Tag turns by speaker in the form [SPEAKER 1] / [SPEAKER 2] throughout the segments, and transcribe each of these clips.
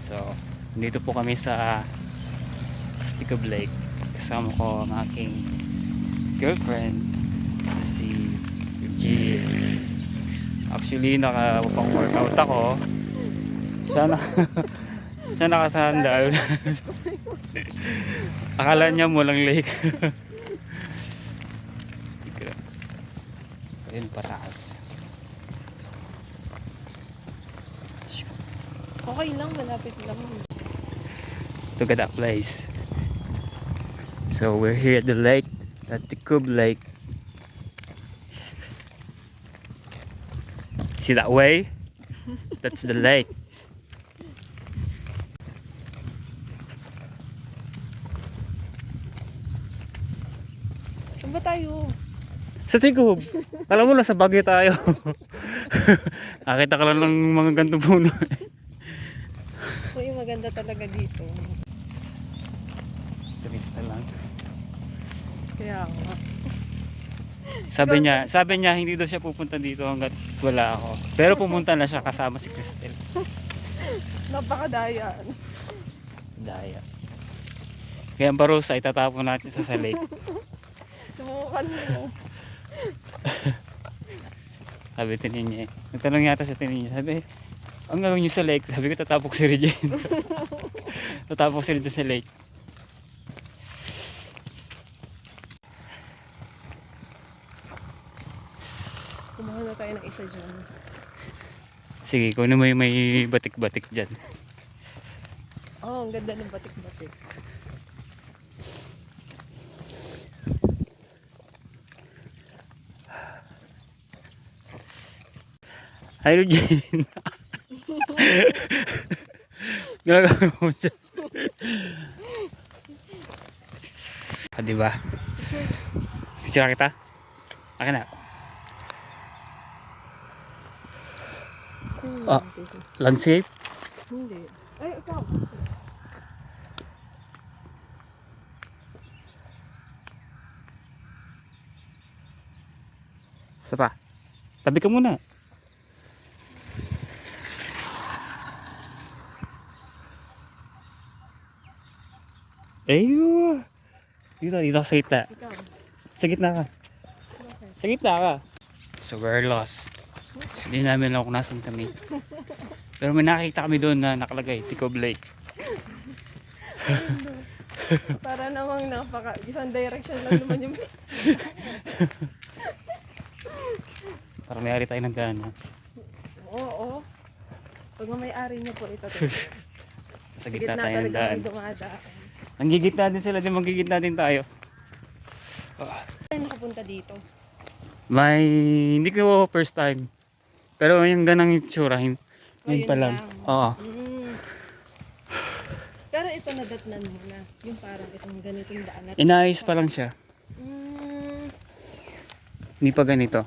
[SPEAKER 1] So, dito po kami sa Stickob Lake. Kasama ko ang aking girlfriend na si Jill. Actually, nakapang workout ako. Siya nakasandal. Akala niya mulang lake. Ayun, pataas.
[SPEAKER 2] Okay lang, malapit lang.
[SPEAKER 1] Look at that place. So we're here at the lake, at the Stickob Lake. See that way? That's the lake.
[SPEAKER 2] Saan ba tayo?
[SPEAKER 1] Sa Stickob. Alam mo, nasa Baguio tayo. Nakita ka lang ng mga gantong puno.
[SPEAKER 2] Uy, maganda talaga dito.
[SPEAKER 1] Turista lang.
[SPEAKER 2] Kaya nga.
[SPEAKER 1] Sabi niya hindi daw siya pupunta dito hanggat wala ako. Pero pumunta na siya kasama si Cristel.
[SPEAKER 2] Napakadaya.
[SPEAKER 1] Daya. Kaya ang parusa itatapon natin sa lake.
[SPEAKER 2] Sumukan mo.
[SPEAKER 1] Sabi tinin niya eh. Nagtanong yata sa tinin niya. Sabi, ang gagawin niyo sa lake? Sabi ko, tatapok si Regine. Tatapok si Regine sa lake.
[SPEAKER 2] Kumuha na tayo ng isa dyan.
[SPEAKER 1] Sige, kung ano may batik-batik dyan.
[SPEAKER 2] Oh, ang ganda ng batik-batik.
[SPEAKER 1] Hi, Regine. Ginagawa mo siya. Diba? Picture kita? Akin na. Ah, landscape?
[SPEAKER 2] Hindi. Ay, ikaw.
[SPEAKER 1] Isa pa. Tabi ka muna. Ayun. Dito sa gitna.
[SPEAKER 2] Ikaw.
[SPEAKER 1] Sa gitna ka.
[SPEAKER 2] Bakit?
[SPEAKER 1] Sa gitna ka. So we're lost. So, hindi namin alam kung nasan kami. Pero may nakita kami doon na nakalagay, Stickob Lake.
[SPEAKER 2] Para namang isang direction lang naman yung...
[SPEAKER 1] Para may ari tayo ng gana.
[SPEAKER 2] Oo. Pag may-ari niyo po ito.
[SPEAKER 1] Sa gitna tayo ng
[SPEAKER 2] talaga
[SPEAKER 1] daan.
[SPEAKER 2] ng dumadaan.
[SPEAKER 1] Nanggigitna din sila, di manggigitna din tayo.
[SPEAKER 2] Ay, nakapunta dito.
[SPEAKER 1] Hindi ko first time. Pero yung ganang itsura, yun pa lang. Oo.
[SPEAKER 2] Pero ito nadatnan mo na. Yung parang itong ganitong daan.
[SPEAKER 1] Inaayos pa lang siya. Hindi pa ganito.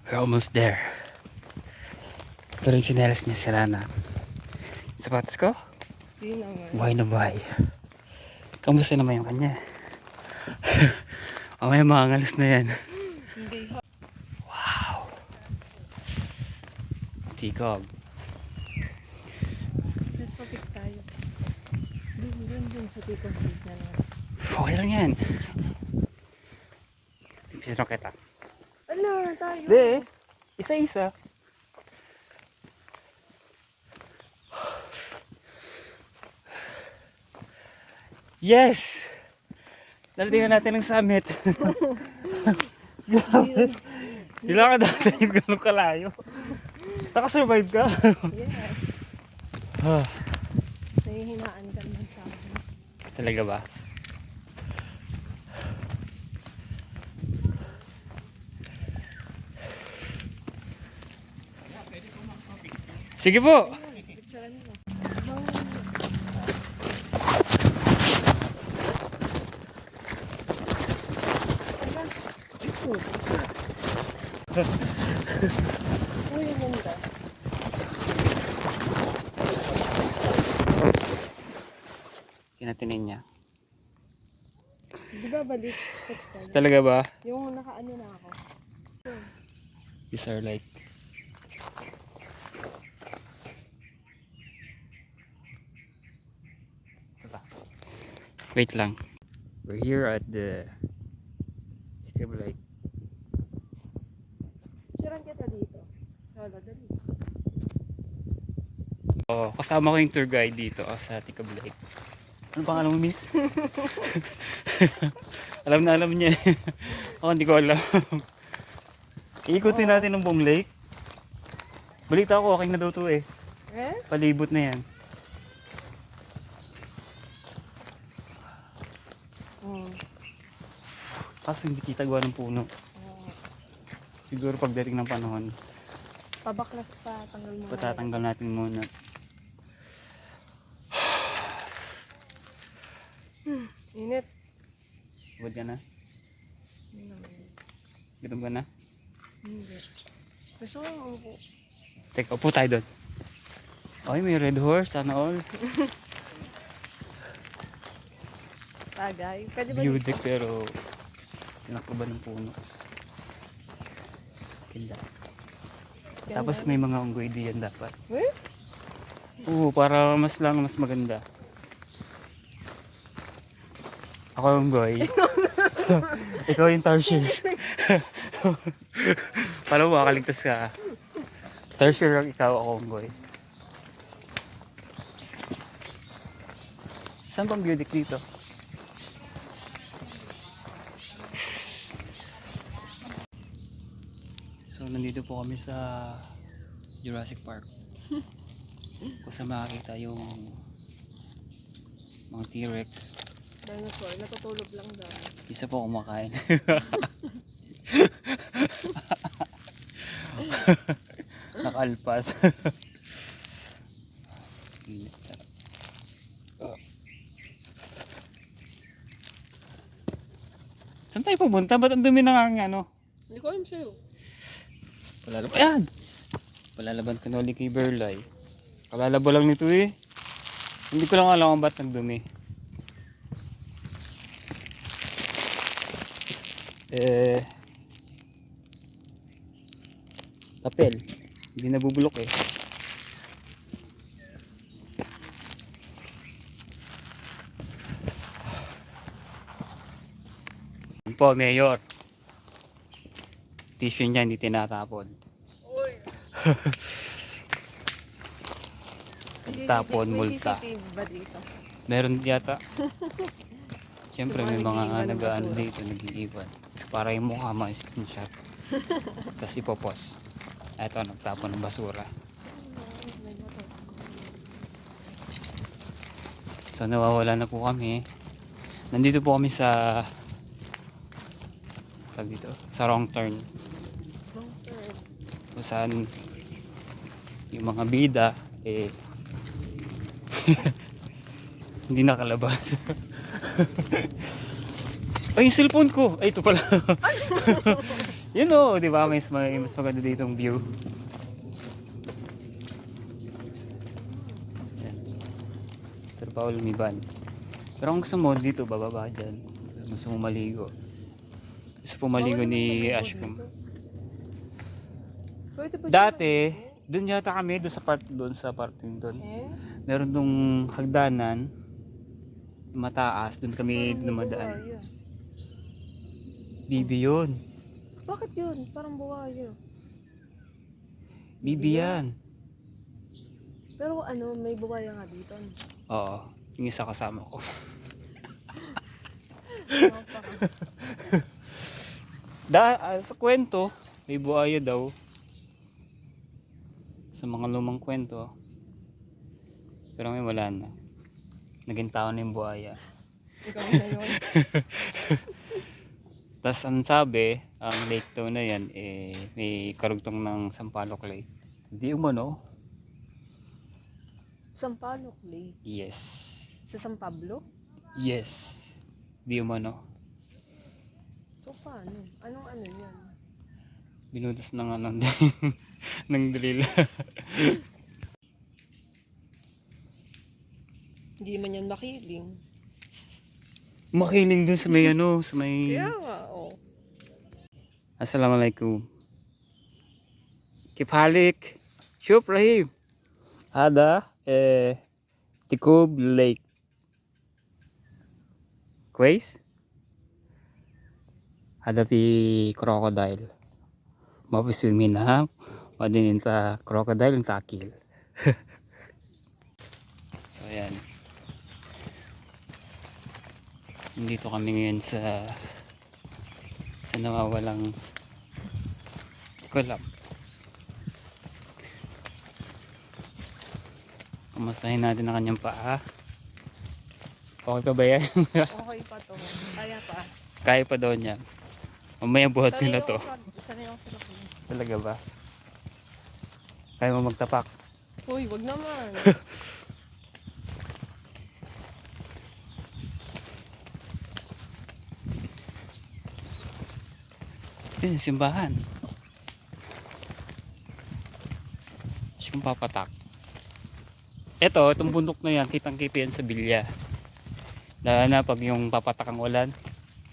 [SPEAKER 1] We're almost there. Pero yung sinelas niya sila na. Sapatos ko?
[SPEAKER 2] Yun naman.
[SPEAKER 1] Buhay na buhay. Kamusta naman yung kanya? May mga ngalis na yan.
[SPEAKER 2] Hindi.
[SPEAKER 1] Wow. Stickob.
[SPEAKER 2] Let's pick tayo. Dun sa Stickob Lake na lang.
[SPEAKER 1] Okay lang yan. Pisiro kita.
[SPEAKER 2] Ala, tayo.
[SPEAKER 1] Hindi. Isa-isa. Yes! Nalatingan natin ng summit. Kailangan natin yung ganun kalayo. Nakasurvive ka.
[SPEAKER 2] Yes.
[SPEAKER 1] Ah,
[SPEAKER 2] Nahihinaan ka naman sa akin.
[SPEAKER 1] talaga ba? Sige po!
[SPEAKER 2] Picturean mo. Uy, ang ganda.
[SPEAKER 1] Sinatinin niya.
[SPEAKER 2] Di ba balik?
[SPEAKER 1] Talaga ba?
[SPEAKER 2] Yung nakaano na ako.
[SPEAKER 1] These are like wait lang. We're here at the Tikab Lake.
[SPEAKER 2] Suran kita dito. Solo, dali.
[SPEAKER 1] Oh, kasama ko yung tour guide dito sa Tikab Lake. Ano pangalan mo, miss? Alam na alam niya. Ako hindi ko alam. Iikutin natin ng buong lake. Balita ko, okay na daw to eh.
[SPEAKER 2] Eh?
[SPEAKER 1] Palibot na yan. Kaso hindi kita gawa ng puno. Siguro pagdating ng panahon,
[SPEAKER 2] Pabaklas pa, tanggal mo.
[SPEAKER 1] patatanggal natin muna.
[SPEAKER 2] Init.
[SPEAKER 1] Huwag ka na?
[SPEAKER 2] Hindi naman.
[SPEAKER 1] Gutom ka na?
[SPEAKER 2] Hindi. Gusto ko yung upo.
[SPEAKER 1] Teka, upo tayo doon. Ay, may red horse, sana all.
[SPEAKER 2] Tagay. Pwede ba
[SPEAKER 1] View
[SPEAKER 2] dito?
[SPEAKER 1] deck pero tinakluban ng puno. Ganda. Tapos may mga unggoy diyan dapat.
[SPEAKER 2] Eh?
[SPEAKER 1] Oo, para mas maganda. Ako yung unggoy. Ikaw yung tarsier. Paano mo makaligtas ka? Tarsier ang ikaw, ako unggoy. Saan bang view deck dito? So nandito po kami sa Jurassic Park. Kung saan makakita yung mga T-Rex.
[SPEAKER 2] Dinosaur. Natutulog lang daw.
[SPEAKER 1] Isa po kumakain. Nakalpas. Init, sarap. Saan tayo pumunta? Ba't ang dumi ng ano?
[SPEAKER 2] Hindi ko alam sa'yo.
[SPEAKER 1] Palalaban. Ayan! Palalaban ka na ulit kay Berlay. Kalalabo lang nito eh. Hindi ko lang alam kung ba't nagdumi. Papel. Hindi nabubulok eh. Yan po, Mayor. Tissue niya hindi tinatapon. Tapon, multa.
[SPEAKER 2] May CCTV ba dito?
[SPEAKER 1] Meron yata. Siyempre may
[SPEAKER 2] Yung mga
[SPEAKER 1] mga
[SPEAKER 2] nag-iiwan ng
[SPEAKER 1] nag-ano
[SPEAKER 2] basura.
[SPEAKER 1] dito, nag-iiwan. Para yung mukha ma-screenshot. Tapos ipopos. Eto, nagtapon ng basura. So nawawala na po kami. Nandito po kami sa dito, sa wrong turn.
[SPEAKER 2] Long term.
[SPEAKER 1] Kung saan yung mga bida eh hindi nakalabas. Ay, yung cellphone ko. Ay, ito pala. Yun o, di ba? Mas maganda dito yung view. Yan. Pero pa lumiban. Pero kung gusto mo dito, bababa dyan. Gusto mo maligo. Gusto po maligo
[SPEAKER 2] Bawal
[SPEAKER 1] ni
[SPEAKER 2] naman
[SPEAKER 1] Ashcom.
[SPEAKER 2] dito. Pwede ba
[SPEAKER 1] Dati, doon yata kami, doon sa parting doon.
[SPEAKER 2] Eh?
[SPEAKER 1] Meron dong hagdanan, mataas, doon kami
[SPEAKER 2] Parang
[SPEAKER 1] dumadaan.
[SPEAKER 2] buwaya.
[SPEAKER 1] Bibi yun.
[SPEAKER 2] Bakit yun? Parang buwaya.
[SPEAKER 1] Bibi yan.
[SPEAKER 2] Pero ano, may buwaya nga dito. Ano?
[SPEAKER 1] Oo, yung isa kasama ko. Sa kwento, may buhaya daw. Sa mga lumang kwento. Pero may wala na. Naging tao na yung buhaya.
[SPEAKER 2] Ikaw na yun.
[SPEAKER 1] Tapos ang sabi, ang lake daw na yan, eh, may karugtong ng Sampaloc Lake. Hindi umano?
[SPEAKER 2] Sampaloc Lake.
[SPEAKER 1] Yes.
[SPEAKER 2] Sa San Pablo?
[SPEAKER 1] Yes. Di umano.
[SPEAKER 2] So paano? Anong ano yan?
[SPEAKER 1] Binutas ng ano, ng drill.
[SPEAKER 2] Hindi man yan makiling.
[SPEAKER 1] Makiling dun sa may ano, sa may...
[SPEAKER 2] Kaya nga, oh.
[SPEAKER 1] Assalamualaikum. كيف حالك؟ شوف رهيب. هذا تيكوب ليك. كويس. هذا في كروكودايل. ما في سويمين وبعدين انت كروكودايل انت akil. So ayan. Nandito kami ngayon sa nawawalang kulap. Kumustahin natin ang kanyang paa. Okay pa ba yan?
[SPEAKER 2] Okay pa to. Kaya pa.
[SPEAKER 1] Kaya pa daw niya. Mamaya buhat nila to.
[SPEAKER 2] Sanay ako sa laki.
[SPEAKER 1] Talaga ba? Kaya mo magtapak?
[SPEAKER 2] Uy, wag naman.
[SPEAKER 1] Yun, simbahan. Siyang papatak. Itong bundok na yan, kitang-kita yan sa Bilya. Lalo na pag yung papatak ang ulan.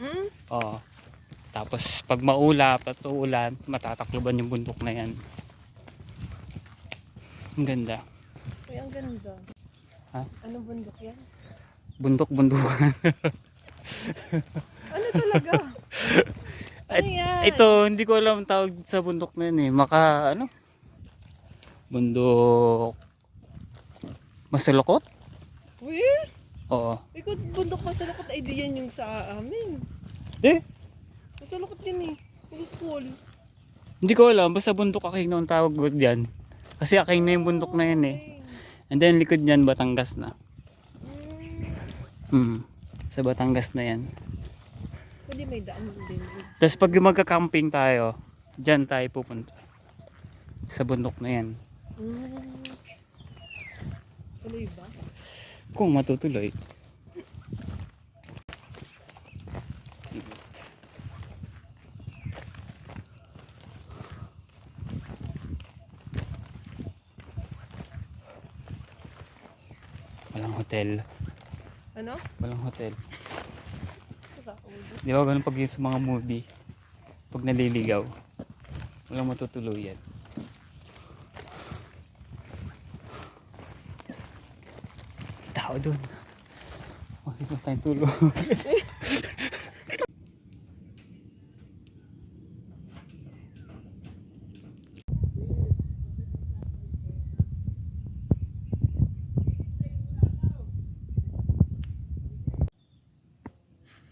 [SPEAKER 2] Hmm?
[SPEAKER 1] Oo. Tapos pag maulap at uulan, matatakloban yung bundok na yan. Ang ganda.
[SPEAKER 2] Uy, ang ganda.
[SPEAKER 1] Ha?
[SPEAKER 2] Anong bundok yan?
[SPEAKER 1] Bundok-bundukan.
[SPEAKER 2] Ano talaga? Ano yan?
[SPEAKER 1] Ito, hindi ko alam ang tawag sa bundok na yan eh. Bundok Masulokot?
[SPEAKER 2] Uy,
[SPEAKER 1] Oo.
[SPEAKER 2] ikaw bundok Masulukot ay di yan yung sa amin.
[SPEAKER 1] Eh?
[SPEAKER 2] Masulukot yun eh. Yung sa school.
[SPEAKER 1] Hindi ko alam. Basta bundok Aking na ang tawag ko dyan. Kasi Aking na yung bundok na yan eh. And then likod niyan Batangas na. Sa Batangas na yan.
[SPEAKER 2] Pwede may daan din.
[SPEAKER 1] Tapos pag magka-camping tayo, dyan tayo pupunta. Sa bundok na yan.
[SPEAKER 2] Tuloy ba?
[SPEAKER 1] Kung matutuloy. Walang hotel.
[SPEAKER 2] Ano?
[SPEAKER 1] Walang hotel.
[SPEAKER 2] Nakakaulit.
[SPEAKER 1] Di ba ganun pag yun sa mga movie? Pag naliligaw, walang matutuluyan. Tao dun. Okay pa tayong tulog.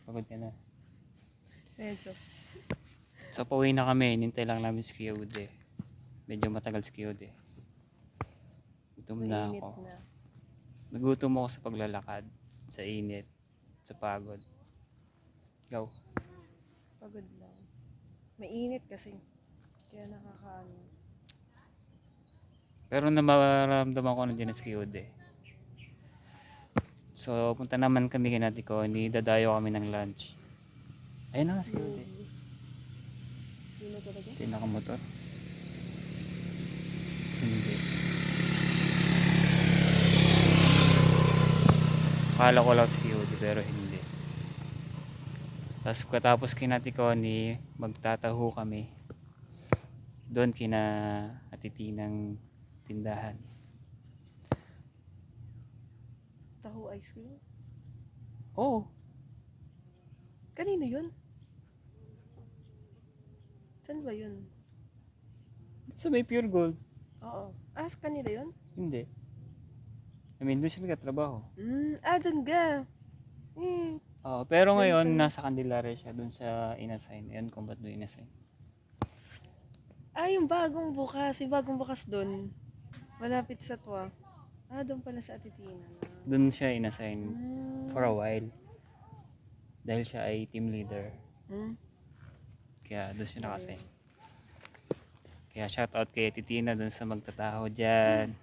[SPEAKER 1] Pagod ka na.
[SPEAKER 2] Medyo.
[SPEAKER 1] So pauwi na kami, nintay lang namin si Kuya Ude. Medyo matagal si Kuya Ude. Gutom na
[SPEAKER 2] Mainit
[SPEAKER 1] ako.
[SPEAKER 2] na.
[SPEAKER 1] Nagutom ako sa paglalakad, sa init, sa pagod. Go.
[SPEAKER 2] Pagod lang. Mainit kasi. Kaya nakakaano.
[SPEAKER 1] Pero namaramdaman ko nandiyan na si Kuya Ude. So punta naman kami kay Ate Connie, dadayo kami ng lunch. Ayun na nga si Kuya Ude.
[SPEAKER 2] Hindi na talaga?
[SPEAKER 1] Hindi nakamotor. Hindi. Akala ko lang si Cutie pero hindi. Tapos katapos kina Ate Connie, magtataho kami. Doon kina Ate Tinang tindahan.
[SPEAKER 2] Taho ice cream?
[SPEAKER 1] Oo.
[SPEAKER 2] Kanino yun? Saan ba yun?
[SPEAKER 1] Sa may Pure Gold.
[SPEAKER 2] Oo. Ah, sa kanila yun?
[SPEAKER 1] Hindi. I mean, doon siya nagkatrabaho.
[SPEAKER 2] Doon ka.
[SPEAKER 1] Oo, pero ngayon nasa Candelaria siya doon sa inassign. Ayun kung ba't doon inassign.
[SPEAKER 2] Yung bagong bukas. Yung bagong bukas doon. Malapit sa Twa. Doon pala sa Ate Tina.
[SPEAKER 1] Doon siya inassign for a while. Dahil siya ay team leader. Kaya doon siya nakasign. Kaya shout out kay Ate Tina doon sa magtataho dyan.